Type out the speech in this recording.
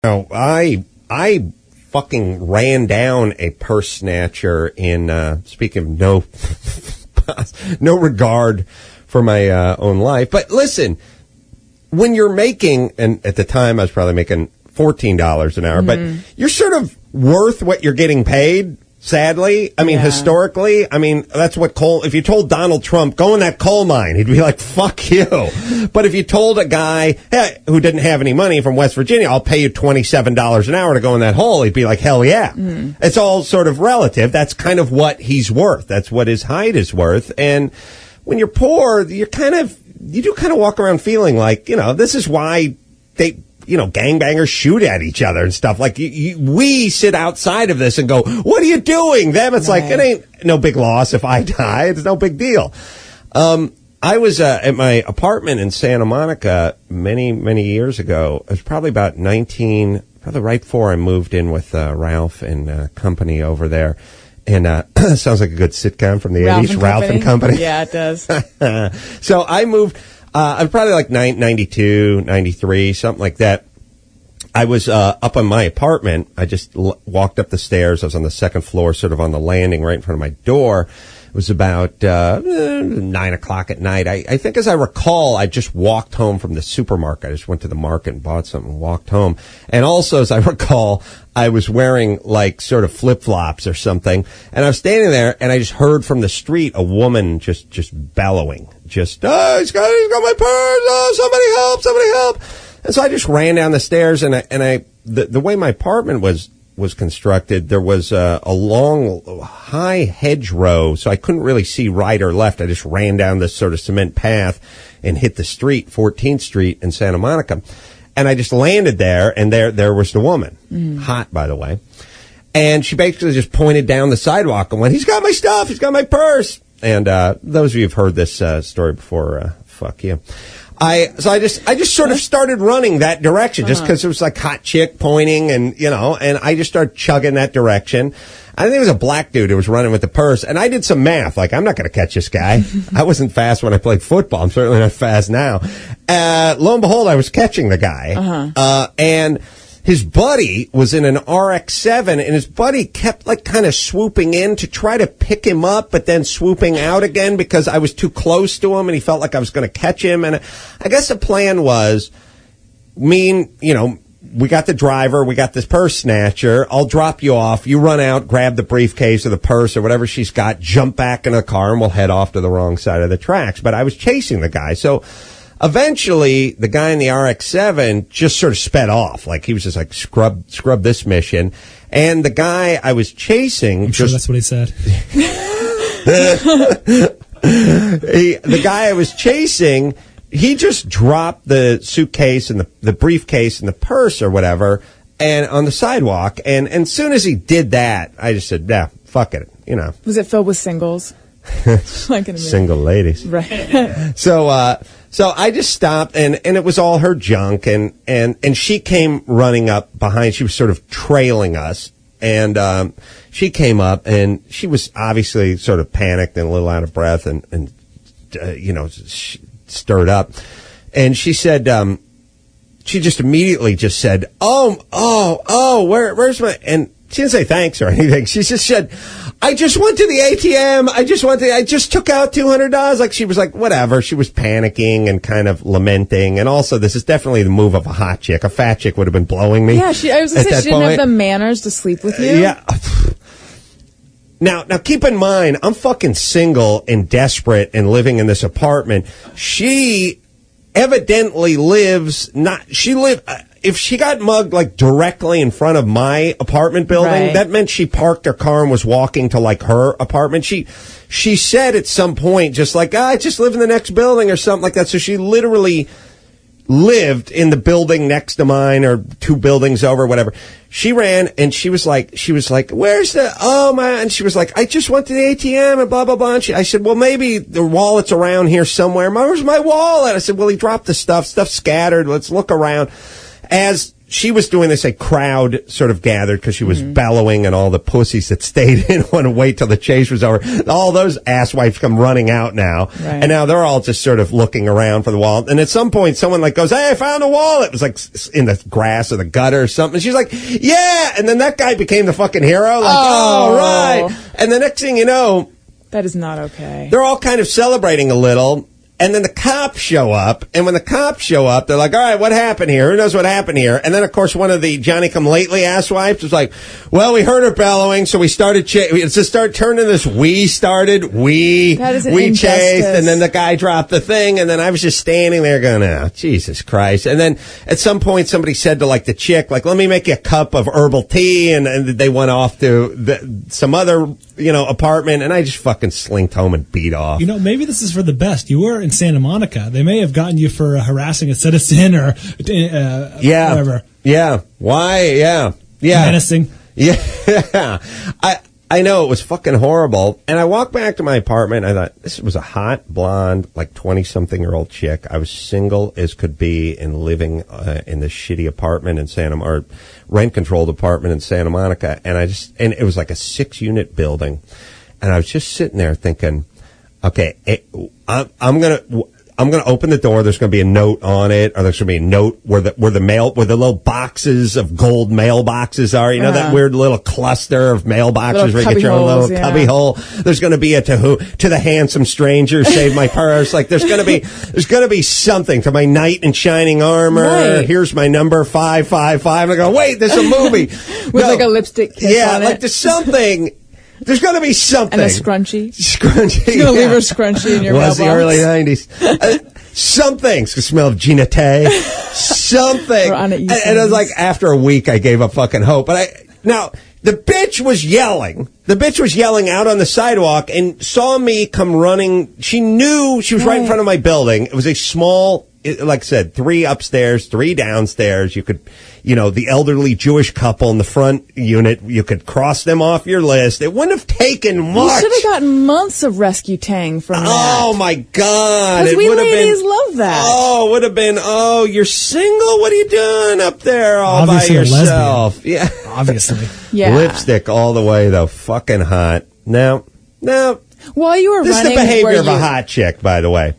Oh, I fucking ran down a purse snatcher in, speaking of no regard for my own life. But listen, when you're making, and at the time I was probably making $14 an hour, but you're sort of worth what you're getting paid. Sadly, I mean, historically, I mean, that's what if you told Donald Trump, go in that coal mine, he'd be like, fuck you. But if you told a guy who didn't have any money from West Virginia, I'll pay you $27 an hour to go in that hole, he'd be like, hell yeah. It's all sort of relative. That's kind of what he's worth. That's what his hide is worth. And when you're poor, you do kind of walk around feeling like, this is why gangbangers shoot at each other and stuff. Like, we sit outside of this and go, what are you doing? Them, it's like, it ain't no big loss if I die. It's no big deal. I was at my apartment in Santa Monica many, many years ago. It was probably about probably right before I moved in with Ralph and company over there. And sounds like a good sitcom from the 80s, Ralph and Company. Yeah, it does. So I moved... I was probably like 92, 93, something like that. I was up on my apartment. I just walked up the stairs. I was on the second floor, sort of on the landing right in front of my door. It was about 9 o'clock at night. I think, as I recall, I just walked home from the supermarket. I just went to the market and bought something and walked home. And also, as I recall, I was wearing like sort of flip-flops or something. And I was standing there, and I just heard from the street a woman just bellowing. Oh, he's got my purse. Oh, somebody help. And so I just ran down the stairs, and the way my apartment was constructed, there was a long, high hedgerow, so I couldn't really see right or left. I just ran down this sort of cement path and hit the street, 14th Street in Santa Monica. And I just landed there, and there was the woman. Hot, by the way. And she basically just pointed down the sidewalk and went, he's got my stuff, he's got my purse. And those of you who've heard this story before, fuck you. I just sort of started running that direction just because it was like hot chick pointing and I just started chugging that direction. I think it was a black dude who was running with the purse, and I did some math. Like, I'm not going to catch this guy. I wasn't fast when I played football. I'm certainly not fast now. Lo and behold, I was catching the guy. And his buddy was in an RX-7, and his buddy kept like kind of swooping in to try to pick him up, but then swooping out again because I was too close to him and he felt like I was going to catch him. And I guess the plan was, we got the driver, we got this purse snatcher, I'll drop you off, you run out, grab the briefcase or the purse or whatever she's got, jump back in the car, and we'll head off to the wrong side of the tracks. But I was chasing the guy, so eventually, the guy in the RX-7 just sort of sped off. Like, he was just like, scrub this mission. And the guy I was chasing... I'm sure that's what he said. The guy I was chasing, he just dropped the suitcase and the briefcase and the purse or whatever and on the sidewalk. And as soon as he did that, I just said, yeah, fuck it, Was it filled with singles? Like in a single ladies. Right. So I just stopped, and it was all her junk, and she came running up behind. She was sort of trailing us, and she came up, and she was obviously sort of panicked and a little out of breath, and stirred up. And she said, she just immediately just said, where's my, and she didn't say thanks or anything. She just said, I just went to the ATM. I just took out $200. Like, she was like, whatever. She was panicking and kind of lamenting. And also, this is definitely the move of a hot chick. A fat chick would have been blowing me. Yeah, I was going to say, she didn't have the manners to sleep with you. Yeah. Now keep in mind, I'm fucking single and desperate and living in this apartment. She evidently if she got mugged like directly in front of my apartment building, that meant she parked her car and was walking to like her apartment. She said at some point just like, I just live in the next building or something like that. So she literally lived in the building next to mine or two buildings over, whatever. She ran and she was like, where's and she was like, I just went to the ATM and blah, blah, blah. And I said, well, maybe the wallet's around here somewhere. Where's my wallet? I said, well, he dropped the stuff's scattered. Let's look around. As she was doing this, a crowd sort of gathered because she was bellowing, and all the pussies that stayed in want to wait till the chase was over. All those asswipes come running out now. Right. And now they're all just sort of looking around for the wallet. And at some point, someone like goes, "Hey, I found a wallet." It was like in the grass or the gutter or something. She's like, "Yeah." And then that guy became the fucking hero. Like, oh right. And the next thing you know, that is not okay. they're all kind of celebrating a little. And then the cops show up, and when the cops show up, they're like, all right, what happened here? Who knows what happened here? And then, of course, one of the Johnny-come-lately asswipes was like, well, we heard her bellowing, so we started just start turning this we chased, and then the guy dropped the thing, and then I was just standing there going, oh, Jesus Christ. And then at some point, somebody said to, like, the chick, like, let me make you a cup of herbal tea, and they went off to some other, apartment, and I just fucking slinked home and beat off. Maybe this is for the best. You were in Santa Monica. They may have gotten you for harassing a citizen or whatever. Yeah. Why? Yeah. Menacing. Yeah. I know it was fucking horrible. And I walked back to my apartment. I thought, this was a hot, blonde, like 20-something-year-old chick. I was single as could be and living in this shitty apartment in or rent-controlled apartment in Santa Monica. And it was like a 6-unit building. And I was just sitting there thinking, okay, I'm gonna open the door. There's gonna be a note on it, or there's gonna be a note where the little boxes of gold mailboxes are. That weird little cluster of mailboxes where you get your own little cubby hole. There's gonna be to the handsome stranger, save my purse. Like there's gonna be something to my knight in shining armor. Right. Here's my number 555. I go, wait, there's a movie with like a lipstick kiss on it. There's something. There's got to be something. And a scrunchie. Scrunchie. You're going to leave her scrunchie in your mailbox. Was the early 90s. Something. It's going to smell of Gina Tay. Something. And it was like, after a week, I gave up fucking hope. But now, the bitch was yelling. The bitch was yelling out on the sidewalk and saw me come running. She knew she was right in front of my building. It was a small, like I said, 3 upstairs, 3 downstairs. You could, the elderly Jewish couple in the front unit, you could cross them off your list. It wouldn't have taken much. You should have gotten months of rescue tang from that. Oh, my God. Because we ladies love that. Oh, it would have been, you're single? What are you doing up there all by yourself? Yeah. Obviously. Yeah. Lipstick all the way, though. Fucking hot. Now, while you were this running, is the behavior of a hot chick, by the way.